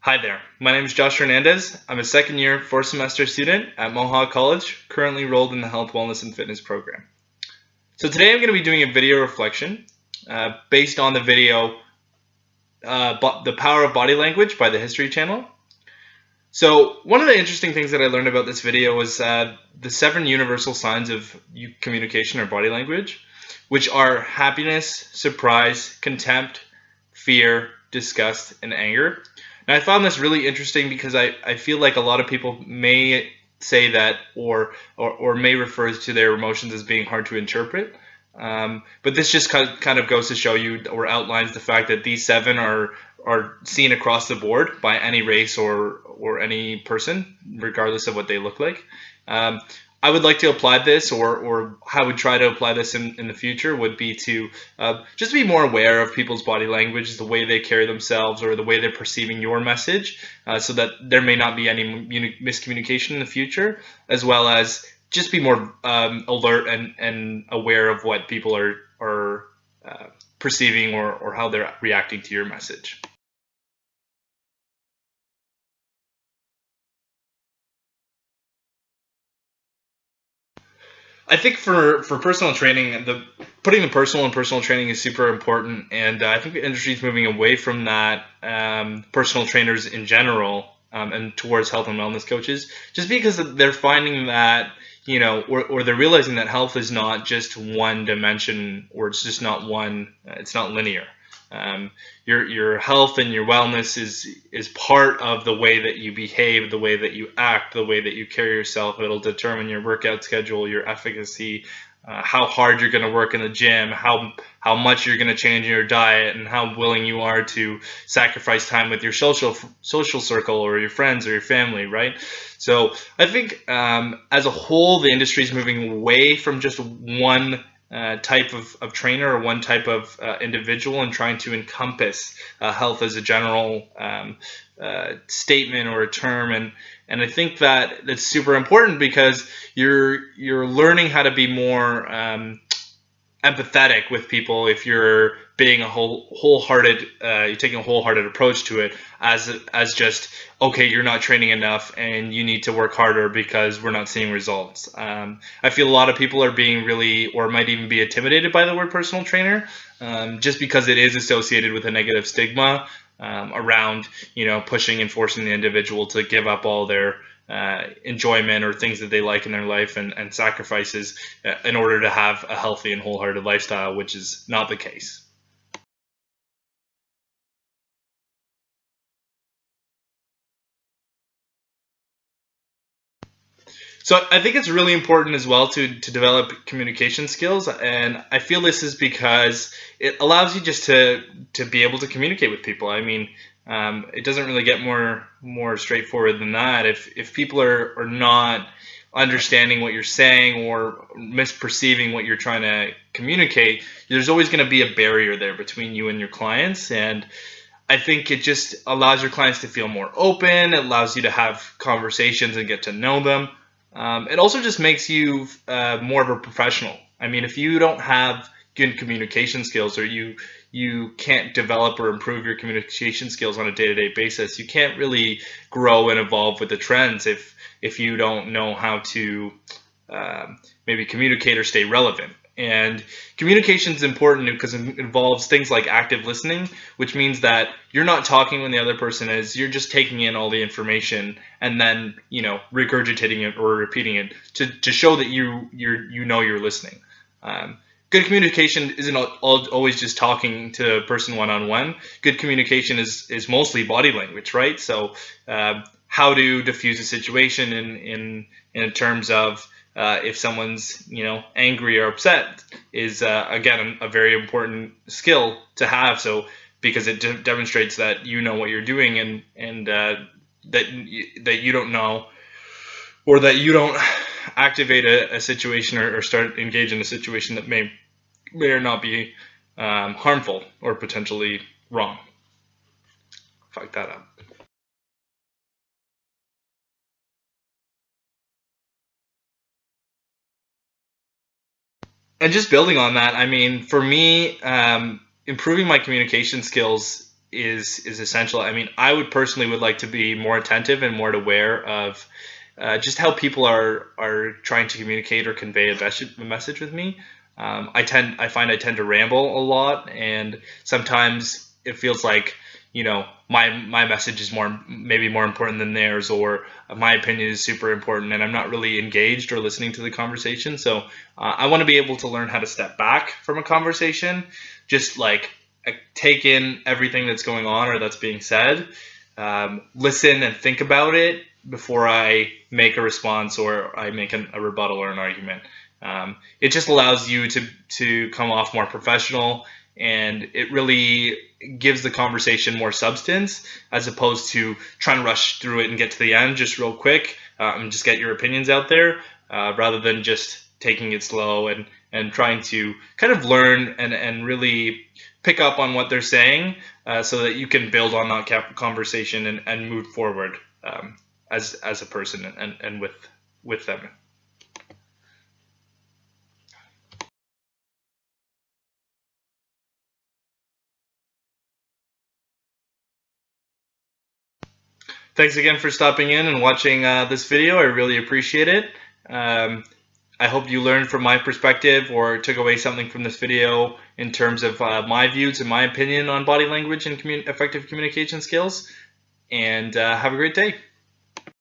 Hi there, my name is Josh Hernandez. I'm a second year, fourth semester student at Mohawk College, currently enrolled in the Health, Wellness, and Fitness program. So today I'm going to be doing a video reflection based on the video The Power of Body Language by the History Channel. So one of the interesting things that I learned about this video was the 7 universal signs of communication or body language, which are happiness, surprise, contempt, fear, disgust, and anger. And I found this really interesting because I feel like a lot of people may say that or may refer to their emotions as being hard to interpret. But this just kind of goes to show you or outlines the fact that these 7 are seen across the board by any race or any person, regardless of what they look like. I would like to apply this, or how I would try to apply this in the future would be to just be more aware of people's body language, the way they carry themselves, or the way they're perceiving your message, so that there may not be any miscommunication in the future, as well as just be more alert and aware of what people are perceiving or how they're reacting to your message. I think for personal training, putting the personal in personal training is super important, and I think the industry is moving away from that, personal trainers in general, and towards health and wellness coaches, just because they're finding that, or they're realizing that health is not just one dimension, or it's just not one, it's not linear. Your health and your wellness is part of the way that you behave, the way that you act, the way that you carry yourself. It'll determine your workout schedule, your efficacy, how hard you're going to work in the gym, how much you're going to change your diet, and how willing you are to sacrifice time with your social circle or your friends or your family, right? So I think as a whole, the industry is moving away from just one type of trainer or one type of individual, and trying to encompass health as a general statement or a term, and I think that that's super important because you're learning how to be more empathetic with people if you're being a wholehearted you're taking a wholehearted approach to it, as just, okay, you're not training enough and you need to work harder because we're not seeing results. I feel a lot of people are being really, or might even be, intimidated by the word personal trainer, just because it is associated with a negative stigma around pushing and forcing the individual to give up all their enjoyment or things that they like in their life, and sacrifices in order to have a healthy and wholehearted lifestyle, which is not the case. So I think it's really important as well to develop communication skills, and I feel this is because it allows you just to be able to communicate with people. I mean, it doesn't really get more straightforward than that. If people are not understanding what you're saying or misperceiving what you're trying to communicate, there's always going to be a barrier there between you and your clients. And I think it just allows your clients to feel more open. It allows you to have conversations and get to know them. It also just makes you more of a professional. I mean, if you don't have good communication skills, or you can't develop or improve your communication skills on a day-to-day basis, you can't really grow and evolve with the trends if you don't know how to maybe communicate or stay relevant. And communication is important because it involves things like active listening, which means that you're not talking when the other person is. You're just taking in all the information and then regurgitating it or repeating it to show that you're listening. Good communication isn't always just talking to a person one-on-one. Good communication is mostly body language, right? So how to diffuse a situation in terms of if someone's angry or upset is again a very important skill to have. So because it demonstrates that you know what you're doing, and that you don't know, or that you don't activate a situation or start engage in a situation that may or not be harmful or potentially wrong. Fuck that up. And just building on that, I mean, for me, improving my communication skills is essential. I mean, I would personally would like to be more attentive and more aware of just how people are trying to communicate or convey a message with me. I find I tend to ramble a lot, and sometimes it feels like, you know, my message is maybe more important than theirs, or my opinion is super important, and I'm not really engaged or listening to the conversation. So I want to be able to learn how to step back from a conversation, just like take in everything that's going on or that's being said, listen and think about it before I make a response or I make a rebuttal or an argument. It just allows you to come off more professional, and it really gives the conversation more substance, as opposed to trying to rush through it and get to the end just real quick and just get your opinions out there, rather than just taking it slow and trying to kind of learn and really pick up on what they're saying, so that you can build on that conversation and move forward as a person and with them. Thanks again for stopping in and watching this video. I really appreciate it. I hope you learned from my perspective or took away something from this video in terms of my views and my opinion on body language and effective communication skills. And have a great day.